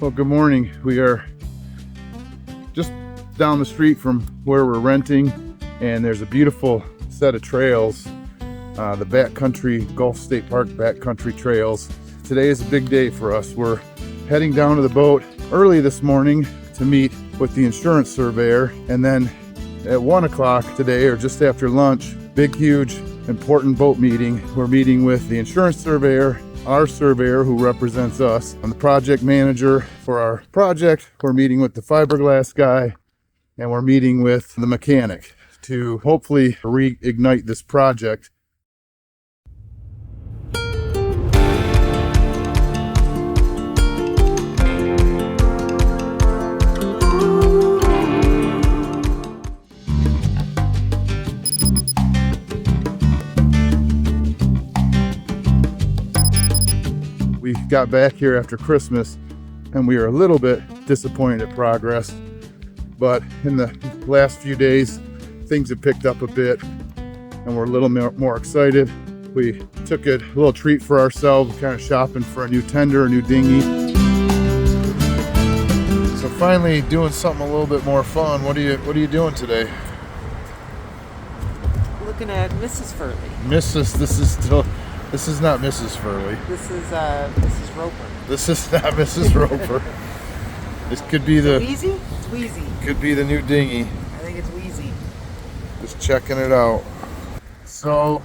Well, good morning. We are just down the street from where we're renting, and there's a beautiful set of trails, the Backcountry Gulf State Park Backcountry Trails. Today is a big day for us. We're heading down to the boat early this morning to meet with the insurance surveyor, and then at 1 o'clock today, or just after lunch, big, huge, important boat meeting. We're meeting with the insurance surveyor, our surveyor who represents us. I'm the project manager for our project. We're meeting with the fiberglass guy, and we're meeting with the mechanic to hopefully reignite this project. We got back here after Christmas and we are a little bit disappointed at progress, but in the last few days things have picked up a bit and we're a little more excited. We took a little treat for ourselves, kind of shopping for a new tender, a new dinghy. So finally doing something a little bit more fun. What are you doing today? Looking at Mrs. Furley. This is not Mrs. Furley. This is Mrs. Roper. This is not Mrs. Roper. This could be the Wheezy? It's Wheezy. Could be the new dinghy. I think it's Wheezy. Just checking it out. So,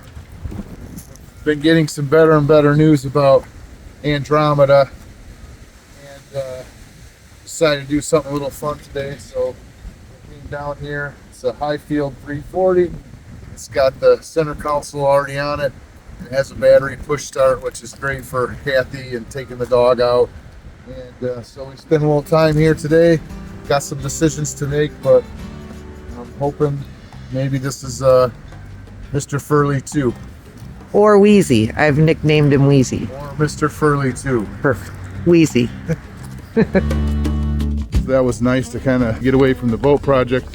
been getting some better and better news about Andromeda, and decided to do something a little fun today. So, we came down here. It's a Highfield 340. It's got the center console already on it. It has a battery push start, which is great for Kathy and taking the dog out. And so we spent a little time here today. Got some decisions to make, but I'm hoping maybe this is Mr. Furley 2. Or Wheezy. I've nicknamed him Wheezy. Or Mr. Furley 2. Perfect. Wheezy. That was nice to kind of get away from the boat project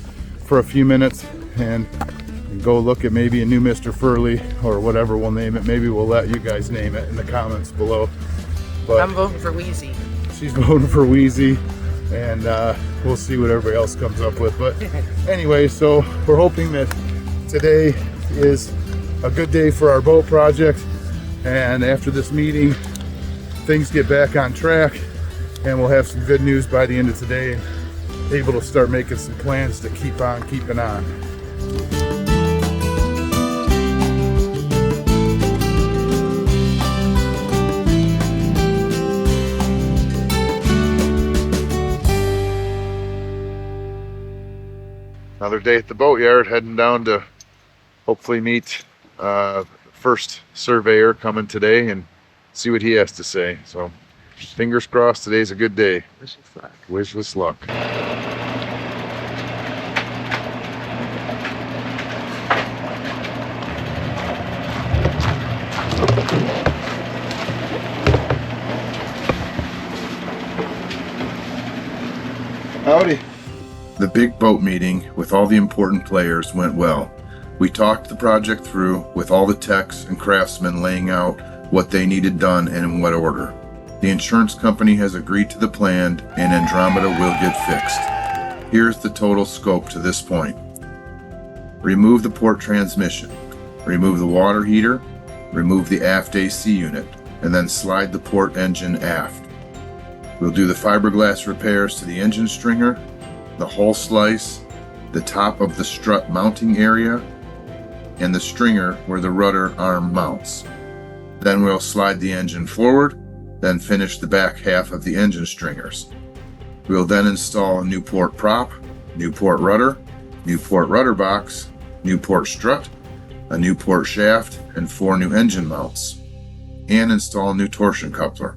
for a few minutes and go look at maybe a new Mr. Furley or whatever we'll name it. Maybe we'll let you guys name it in the comments below. But I'm voting for Wheezy. she's voting for Wheezy, and we'll see what everybody else comes up with. But anyway, so we're hoping that today is a good day for our boat project, and after this meeting things get back on track and we'll have some good news by the end of today and able to start making some plans to keep on keeping on. Another day at the Boatyard, heading down to hopefully meet first surveyor coming today and see what he has to say. So fingers crossed today's a good day. Wish us luck. Wish us luck. Howdy. The big boat meeting with all the important players went well. We talked the project through with all the techs and craftsmen laying out what they needed done and in what order. The insurance company has agreed to the plan and Andromeda will get fixed. Here's the total scope to this point. Remove the port transmission, remove the water heater, remove the aft AC unit, and then slide the port engine aft. We'll do the fiberglass repairs to the engine stringer, the hull slice, the top of the strut mounting area, and the stringer where the rudder arm mounts. Then we'll slide the engine forward, then finish the back half of the engine stringers. We'll then install a new port prop, new port rudder box, new port strut, a new port shaft, and 4 new engine mounts, and install a new torsion coupler.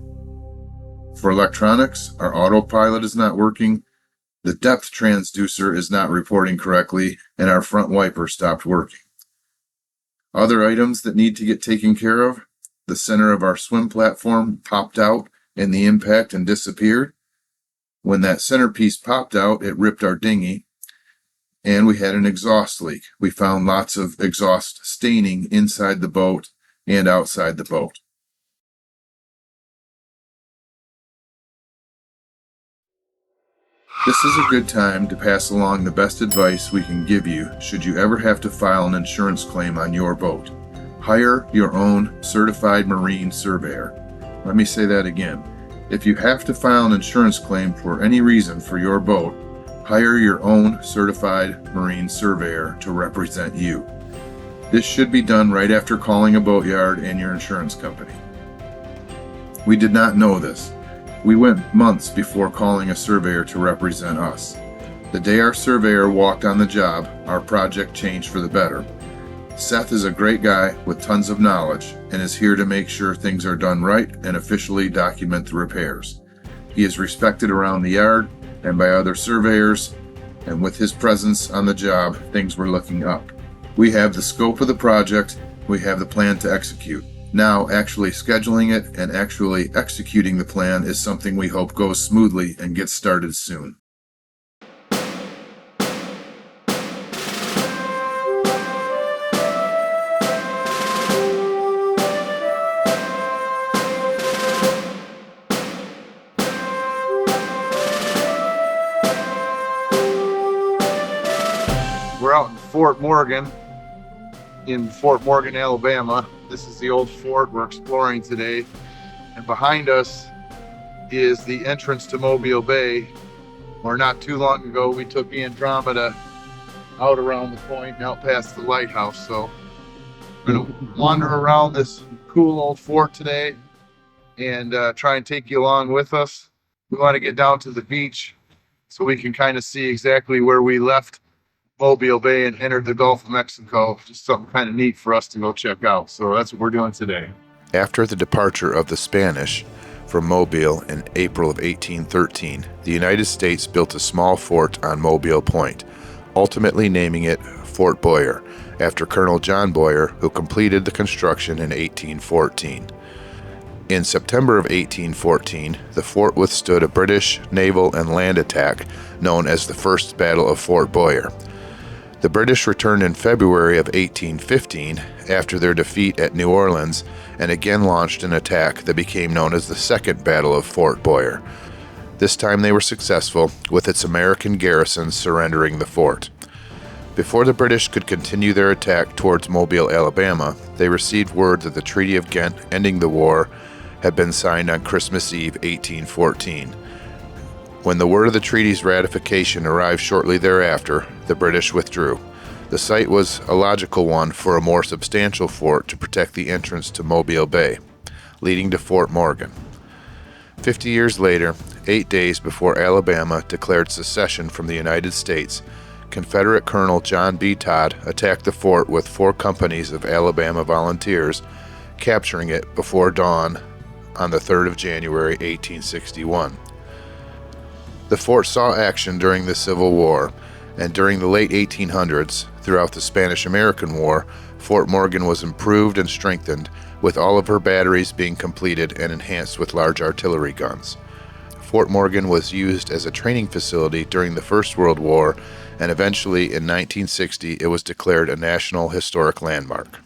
For electronics, our autopilot is not working, the depth transducer is not reporting correctly, and our front wiper stopped working. Other items that need to get taken care of: the center of our swim platform popped out in the impact and disappeared. When that centerpiece popped out, it ripped our dinghy, and we had an exhaust leak. We found lots of exhaust staining inside the boat and outside the boat. This is a good time to pass along the best advice we can give you should you ever have to file an insurance claim on your boat. Hire your own certified marine surveyor. Let me say that again. If you have to file an insurance claim for any reason for your boat, hire your own certified marine surveyor to represent you. This should be done right after calling a boatyard and your insurance company. We did not know this. We went months before calling a surveyor to represent us. The day our surveyor walked on the job, our project changed for the better. Seth is a great guy with tons of knowledge and is here to make sure things are done right and officially document the repairs. He is respected around the yard and by other surveyors, and with his presence on the job, things were looking up. We have the scope of the project, we have the plan to execute. Now, actually scheduling it and actually executing the plan is something we hope goes smoothly and gets started soon. We're out in Fort Morgan, Alabama. This is the old fort we're exploring today. And behind us is the entrance to Mobile Bay, where not too long ago we took the Andromeda out around the point and out past the lighthouse. So we're gonna wander around this cool old fort today and try and take you along with us. We want to get down to the beach so we can kind of see exactly where we left Mobile Bay and entered the Gulf of Mexico. Just something kind of neat for us to go check out. So that's what we're doing today. After the departure of the Spanish from Mobile in April of 1813, the United States built a small fort on Mobile Point, ultimately naming it Fort Boyer, after Colonel John Boyer, who completed the construction in 1814. In September of 1814, the fort withstood a British naval and land attack known as the First Battle of Fort Boyer. The British returned in February of 1815 after their defeat at New Orleans and again launched an attack that became known as the Second Battle of Fort Boyer. This time they were successful, with its American garrison surrendering the fort. Before the British could continue their attack towards Mobile, Alabama, they received word that the Treaty of Ghent ending the war had been signed on Christmas Eve 1814. When the word of the treaty's ratification arrived shortly thereafter, the British withdrew. The site was a logical one for a more substantial fort to protect the entrance to Mobile Bay, leading to Fort Morgan. 50 years later, 8 days before Alabama declared secession from the United States, Confederate Colonel John B. Todd attacked the fort with 4 companies of Alabama volunteers, capturing it before dawn on the 3rd of January, 1861. The fort saw action during the Civil War, and during the late 1800s, throughout the Spanish-American War, Fort Morgan was improved and strengthened, with all of her batteries being completed and enhanced with large artillery guns. Fort Morgan was used as a training facility during the First World War, and eventually in 1960 it was declared a National Historic Landmark.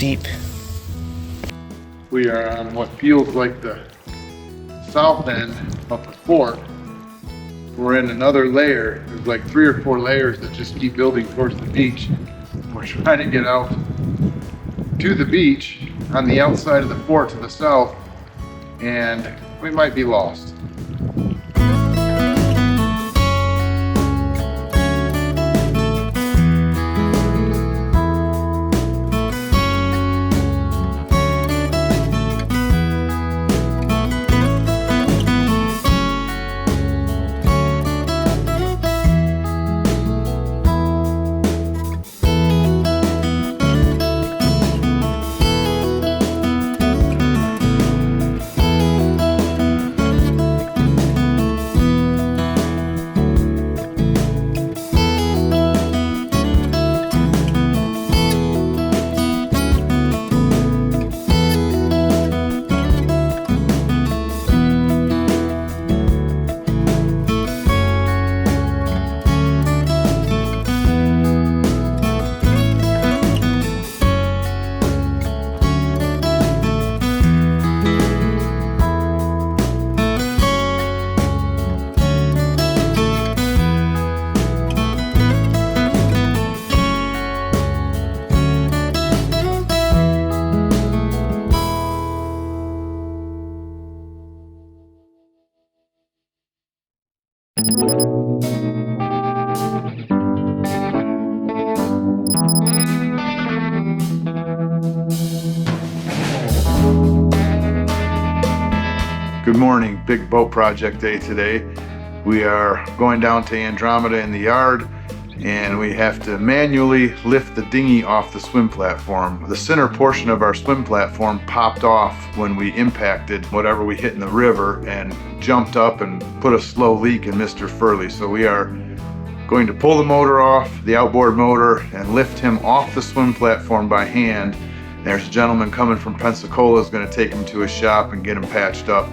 deep. We are on what feels like the south end of the fort. We're in another layer. There's like 3 or 4 layers that just keep building towards the beach. We're trying to get out to the beach on the outside of the fort to the south, and we might be lost. Good morning, big boat project day today. We are going down to Andromeda in the yard, and we have to manually lift the dinghy off the swim platform. The center portion of our swim platform popped off when we impacted whatever we hit in the river and jumped up and put a slow leak in Mr. Furley. So we are going to pull the motor off, the outboard motor, and lift him off the swim platform by hand. There's a gentleman coming from Pensacola who's going to take him to his shop and get him patched up.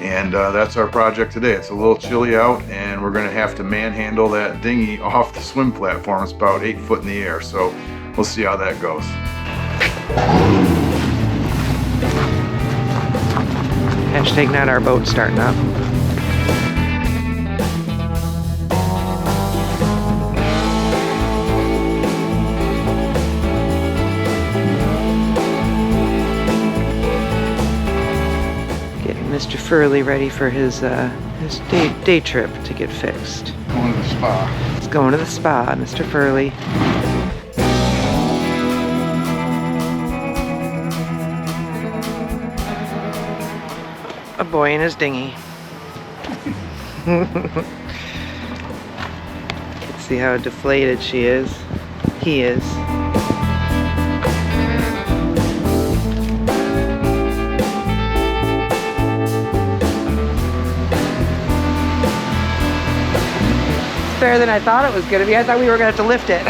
And that's our project today. It's a little chilly out, and we're going to have to manhandle that dinghy off the swim platform. It's about 8 foot in the air, so we'll see how that goes. Hashtag not our boat starting up. Mr. Furley ready for his day trip to get fixed. Going to the spa. He's going to the spa, Mr. Furley. A boy in his dinghy. Let's see how deflated she is. He is. Better than I thought it was going to be. I thought we were going to have to lift it.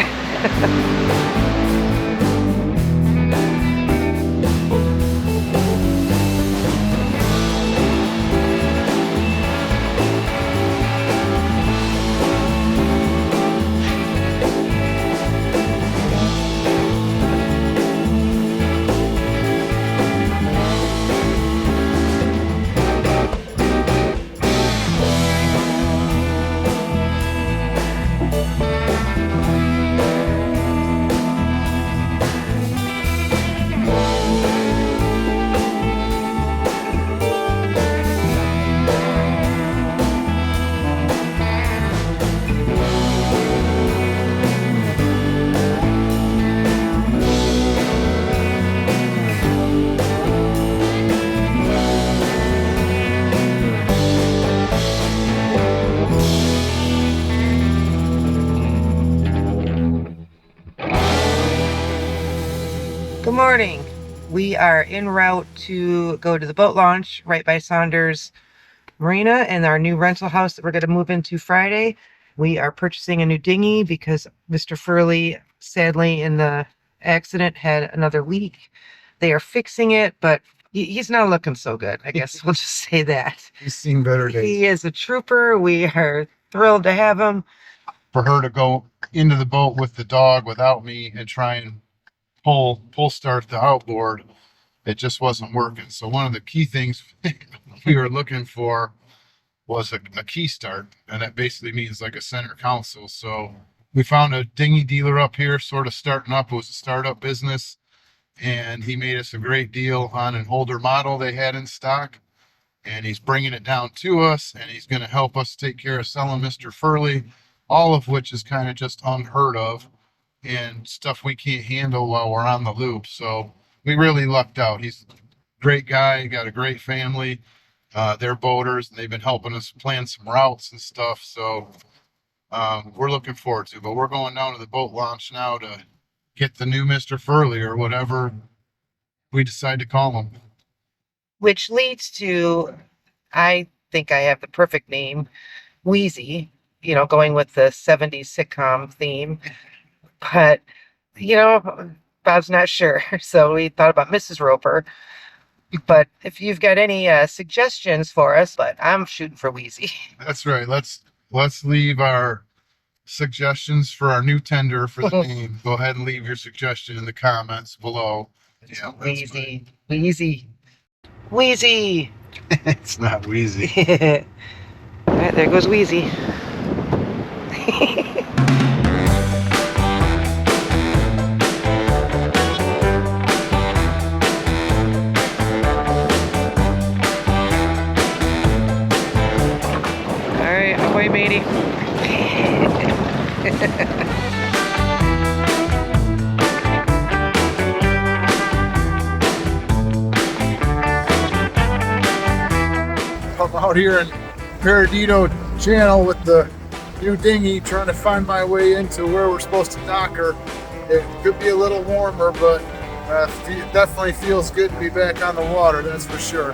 Good morning. We are en route to go to the boat launch right by Saunders Marina and our new rental house that we're going to move into Friday. We are purchasing a new dinghy because Mr. Furley, sadly, in the accident had another leak. They are fixing it, but he's not looking so good. I guess we'll just say that. He's seen better days. He is a trooper. We are thrilled to have him. For her to go into the boat with the dog without me and try and pull start the outboard, it just wasn't working. So one of the key things we were looking for was a key start, and that basically means like a center console. So we found a dinghy dealer up here, sort of starting up. It was a startup business, and he made us a great deal on an older model they had in stock, and he's bringing it down to us, and he's going to help us take care of selling Mr. Furley, all of which is kind of just unheard of and stuff we can't handle while we're on the loop. So we really lucked out. He's a great guy, got a great family. They're boaters, and they've been helping us plan some routes and stuff. So we're looking forward to it. But we're going down to the boat launch now to get the new Mr. Furley, or whatever we decide to call him. Which leads to, I think I have the perfect name, Wheezy, you know, going with the 70s sitcom theme. But, you know, Bob's not sure. So we thought about Mrs. Roper. But if you've got any suggestions for us, but I'm shooting for Wheezy. That's right. Let's leave our suggestions for our new tender for the name. Go ahead and leave your suggestion in the comments below. Yeah, Wheezy. Wheezy. Wheezy. It's not Wheezy. All right, there goes Wheezy. All right, ahoy, matey. I'm out here in Perdido Channel with the new dinghy, trying to find my way into where we're supposed to dock her. It could be a little warmer, but it definitely feels good to be back on the water, that's for sure.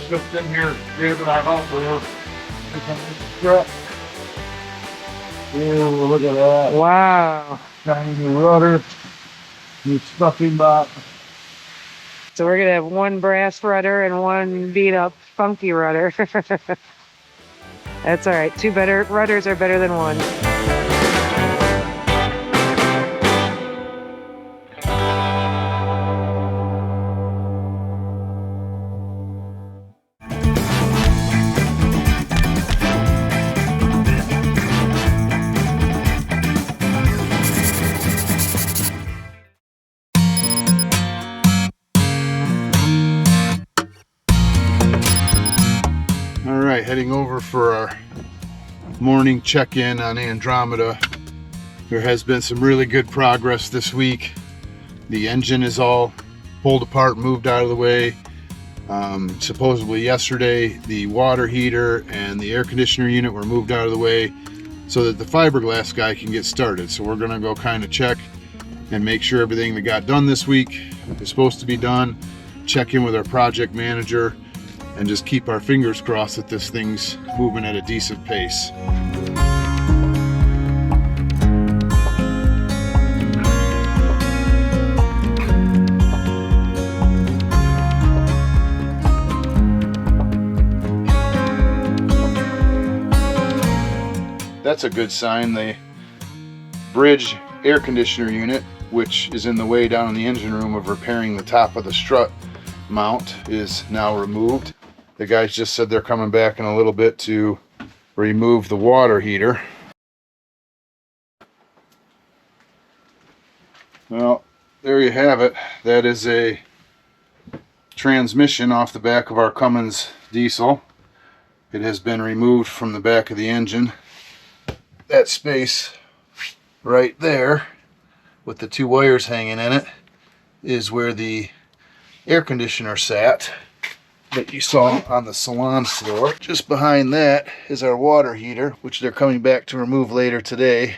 Just in here, grabbing our house yeah, look at that. Wow. Shiny rudder, new stuffing box. So we're going to have one brass rudder and one beat up funky rudder. That's all right. Two better rudders are better than one. All right, heading over for our morning check-in on Andromeda. There has been some really good progress this week. The engine is all pulled apart, moved out of the way. Supposedly yesterday, the water heater and the air conditioner unit were moved out of the way so that the fiberglass guy can get started. So we're gonna go kind of check and make sure everything that got done this week is supposed to be done. Check in with our project manager and just keep our fingers crossed that this thing's moving at a decent pace. That's a good sign. The bridge air conditioner unit, which is in the way down in the engine room of repairing the top of the strut mount, is now removed. The guys just said they're coming back in a little bit to remove the water heater. Well, there you have it. That is a transmission off the back of our Cummins diesel. It has been removed from the back of the engine. That space right there with the two wires hanging in it is where the air conditioner sat that you saw on the salon floor. Just behind that is our water heater, which they're coming back to remove later today,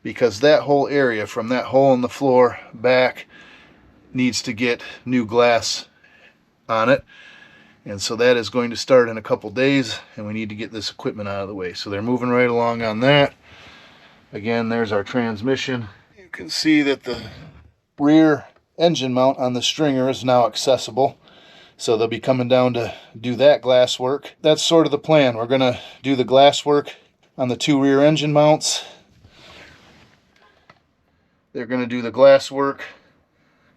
because that whole area from that hole in the floor back needs to get new glass on it. And so that is going to start in a couple days, and we need to get this equipment out of the way. So they're moving right along on that. Again, there's our transmission. You can see that the rear engine mount on the stringer is now accessible. So they'll be coming down to do that glass work. That's sort of the plan. We're going to do the glass work on the 2 rear engine mounts. They're going to do the glass work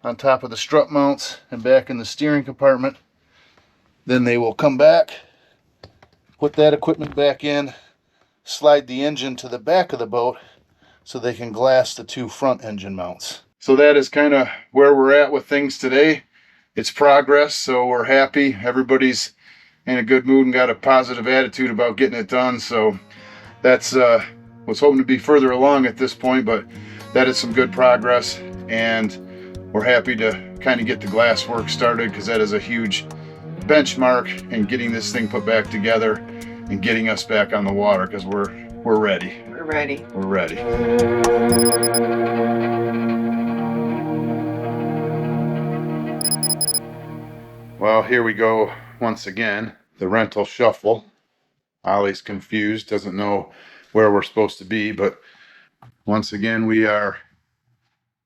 on top of the strut mounts and back in the steering compartment. Then they will come back, put that equipment back in, slide the engine to the back of the boat so they can glass the 2 front engine mounts. So that is kind of where we're at with things today. It's progress, so we're happy. Everybody's in a good mood and got a positive attitude about getting it done. So that's was hoping to be further along at this point, but that is some good progress, and we're happy to kind of get the glass work started, because that is a huge benchmark in getting this thing put back together and getting us back on the water, because we're ready. We're ready. We're ready. Well, here we go once again. The rental shuffle. Ollie's confused, doesn't know where we're supposed to be, but once again we are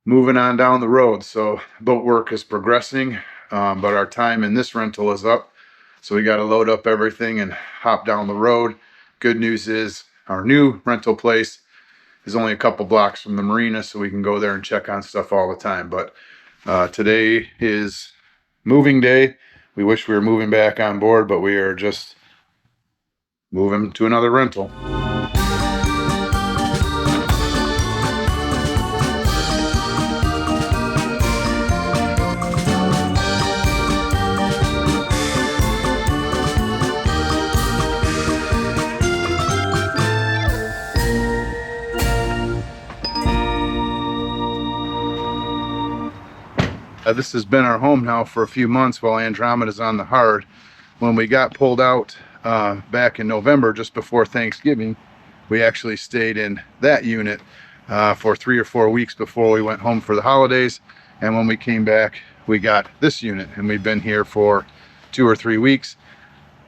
moving on down the road. So boat work is progressing, but our time in this rental is up. So we got to load up everything and hop down the road. Good news is our new rental place is only a couple blocks from the marina, so we can go there and check on stuff all the time. But today is moving day. We wish we were moving back on board, but we are just moving to another rental. This has been our home now for a few months while Andromeda's on the hard. When we got pulled out back in November, just before Thanksgiving, we actually stayed in that unit for 3 or 4 weeks before we went home for the holidays. And when we came back, we got this unit, and we've been here for 2 or 3 weeks.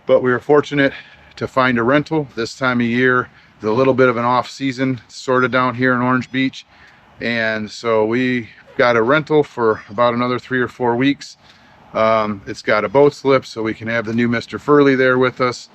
But we were fortunate to find a rental this time of year. It's a little bit of an off season sort of down here in Orange Beach, and so we got a rental for about another 3 or 4 weeks. It's got a boat slip, so we can have the new Mr. Furley there with us,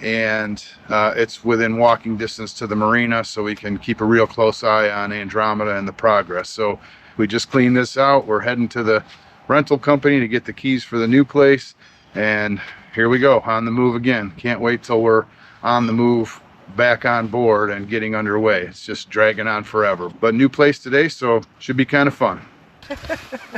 and it's within walking distance to the marina, so we can keep a real close eye on Andromeda and the progress. So we just cleaned this out. We're heading to the rental company to get the keys for the new place, and here we go, on the move again. Can't wait till we're on the move back on board and getting underway. It's just dragging on forever, but new place today, so should be kind of fun.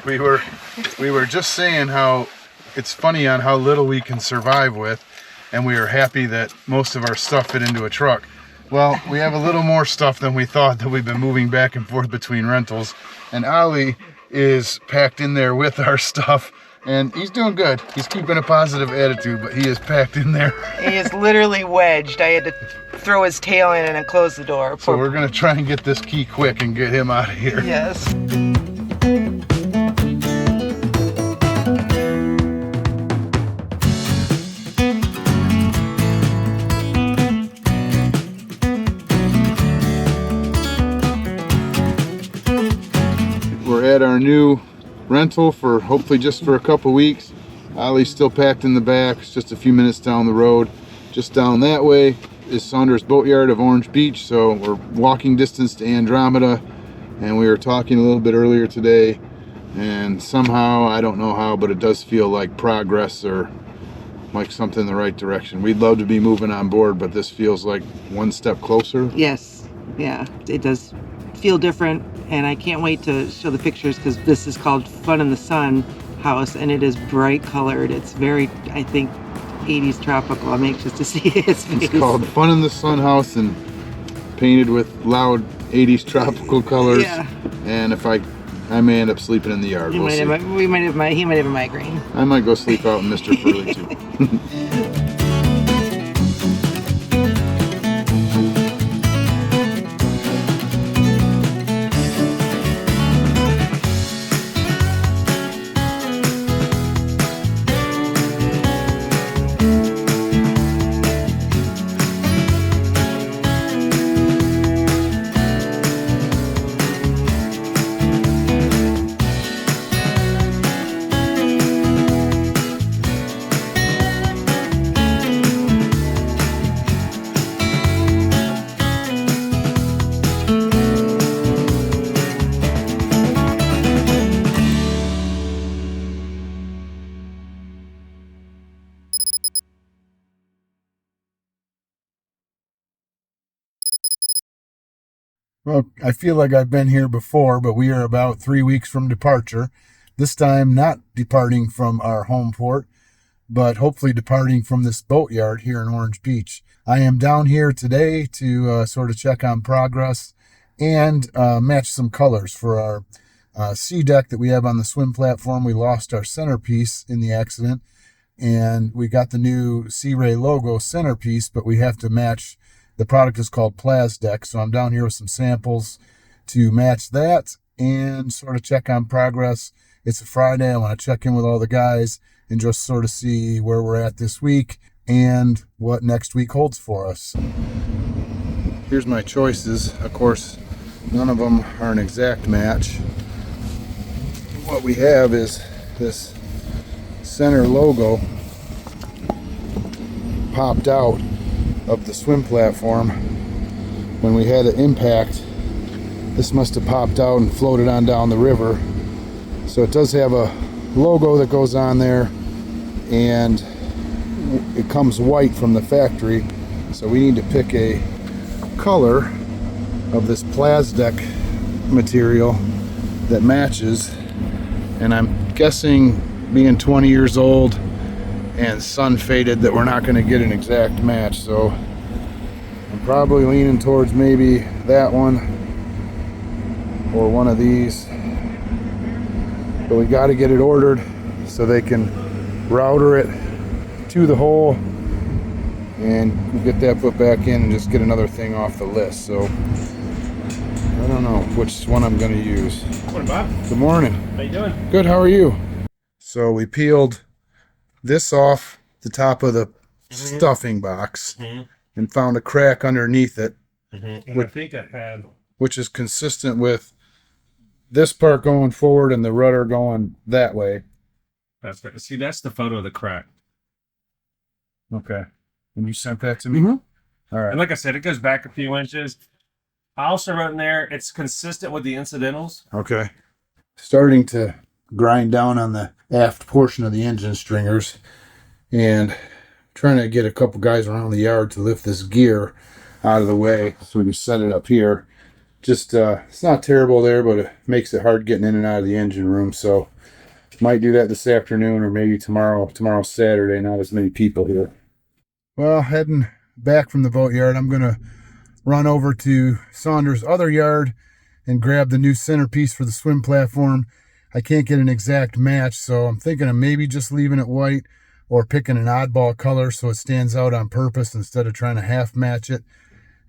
we were just saying how it's funny on how little we can survive with, and we are happy that most of our stuff fit into a truck. Well, we have a little more stuff than we thought that we've been moving back and forth between rentals, and Ollie is packed in there with our stuff, and he's doing good. He's keeping a positive attitude, but he is packed in there. He is literally wedged. I had to throw his tail in and then close the door. So we're gonna try and get this key quick and get him out of here. Yes. We're at our new rental for hopefully just for a couple weeks. Ollie's still packed in the back. It's just a few minutes down the road. Just down that way is Saunders Boatyard of Orange Beach, so we're walking distance to Andromeda. And we were talking a little bit earlier today, and somehow, I don't know how, but it does feel like progress or like something in the right direction. We'd love to be moving on board, but this feels like one step closer. Yes. Yeah, it does feel different, and I can't wait to show the pictures, because this is called Fun in the Sun house, and it is bright colored. It's very, I think, 80s tropical. I'm anxious to see his face. It's called Fun in the Sun house and painted with loud 80s tropical colors. Yeah. And if I may end up sleeping in the yard. He We'll see. he might have a migraine. I might go sleep out in Mr. Furley too. Well, I feel like I've been here before, but we are about 3 weeks from departure. This time not departing from our home port, but hopefully departing from this boatyard here in Orange Beach. I am down here today to sort of check on progress and match some colors for our sea deck that we have on the swim platform. We lost our centerpiece in the accident, and we got the new Sea Ray logo centerpiece, but we have to match. The product is called Plasdeck, so I'm down here with some samples to match that and sort of check on progress. It's a Friday. I want to check in with all the guys and just sort of see where we're at this week and what next week holds for us. Here's my choices. Of course, none of them are an exact match. What we have is this center logo popped out of the swim platform. When we had an impact, this must have popped out and floated on down the river. So it does have a logo that goes on there, and it comes white from the factory. So we need to pick a color of this Plasdeck material that matches. And I'm guessing, being 20 years old and sun faded, that we're not going to get an exact match. So I'm probably leaning towards maybe that one or one of these. But we got to get it ordered so they can router it to the hole and we'll get that put back in and just get another thing off the list. So I don't know which one I'm going to use. Good morning, Bob. Good morning. How you doing? Good, how are you? So we peeled this off the top of the stuffing box and found a crack underneath it, And I think I had... which is consistent with this part going forward and the rudder going that way. That's right. See, that's the photo of the crack. Okay. And you sent that to me? All right. And like I said, it goes back a few inches. I also wrote in there, it's consistent with the incidentals. Okay. Starting to grind down on the aft portion of the engine stringers and trying to get a couple guys around the yard to lift this gear out of the way so we can set it up here. Just it's not terrible there, but it makes it hard getting in and out of the engine room. So might do that this afternoon or maybe tomorrow. Tomorrow's Saturday, not as many people here. Well, heading back from the boatyard, I'm gonna run over to Saunders' other yard and grab the new centerpiece for the swim platform. I can't get an exact match, so I'm thinking of maybe just leaving it white or picking an oddball color so it stands out on purpose instead of trying to half match it.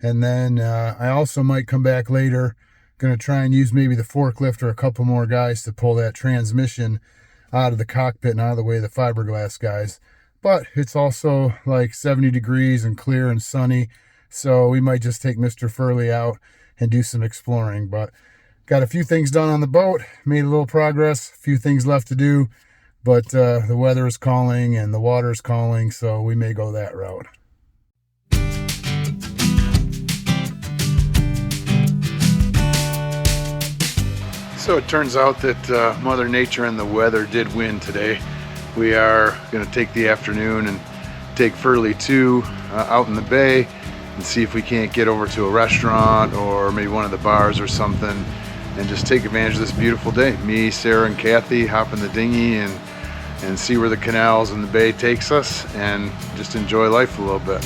And then I also might come back later, going to try and use maybe the forklift or a couple more guys to pull that transmission out of the cockpit and out of the way of the fiberglass guys. But it's also like 70 degrees and clear and sunny, so we might just take Mr. Furley out and do some exploring. But got a few things done on the boat, made a little progress, a few things left to do, but the weather is calling and the water is calling, so we may go that route. So it turns out that Mother Nature and the weather did win today. We are going to take the afternoon and take Furley 2 out in the bay and see if we can't get over to a restaurant or maybe one of the bars or something and just take advantage of this beautiful day. Me, Sarah, and Kathy hop in the dinghy and see where the canals and the bay takes us and just enjoy life a little bit.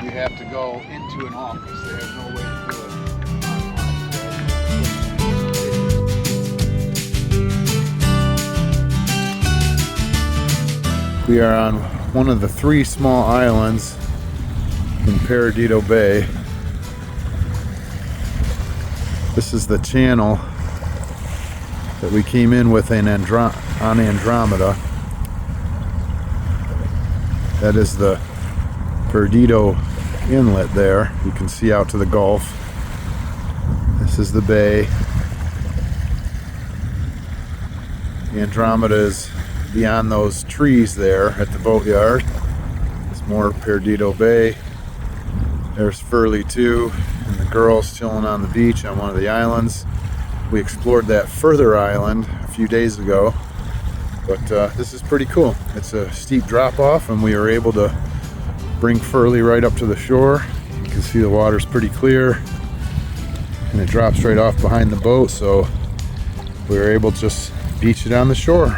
You have to go into an office. They have no way to do it. We are on one of the 3 small islands in Perdido Bay. This is the channel that we came in with on Andromeda. That is the Perdido Inlet there. You can see out to the Gulf. This is the bay. Andromeda is beyond those trees there at the Boatyard. It's more Perdido Bay. There's Furley too, and the girls chilling on the beach on one of the islands. We explored that further island a few days ago, but this is pretty cool. It's a steep drop off, and we were able to bring Furley right up to the shore. You can see the water's pretty clear, and it drops right off behind the boat, so we were able to just beach it on the shore.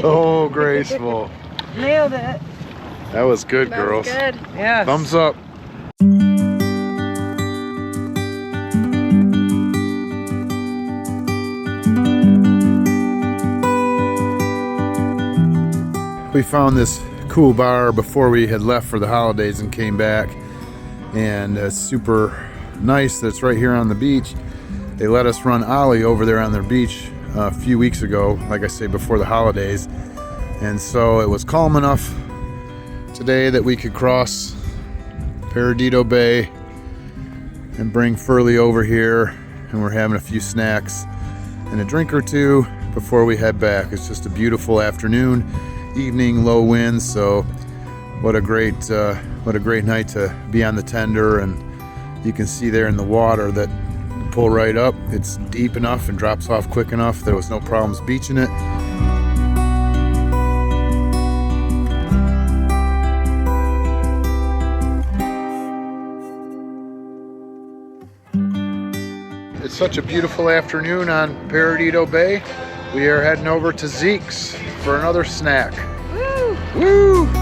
So graceful. Nailed it. That was good, girls. Good. Yeah. Thumbs up. We found this cool bar before we had left for the holidays and came back, and it's super nice that it's right here on the beach. They let us run ollie over there on their beach a few weeks ago, like I say, before the holidays, and so it was calm enough today that we could cross Perdido Bay and bring Furley over here, and we're having a few snacks and a drink or two before we head back. It's just a beautiful afternoon, evening, low winds, so what a great night to be on the tender. And you can see there in the water that pull right up. It's deep enough and drops off quick enough. There was no problems beaching it. It's such a beautiful afternoon on Perdido Bay. We are heading over to Zeke's for another snack. Woo! Woo!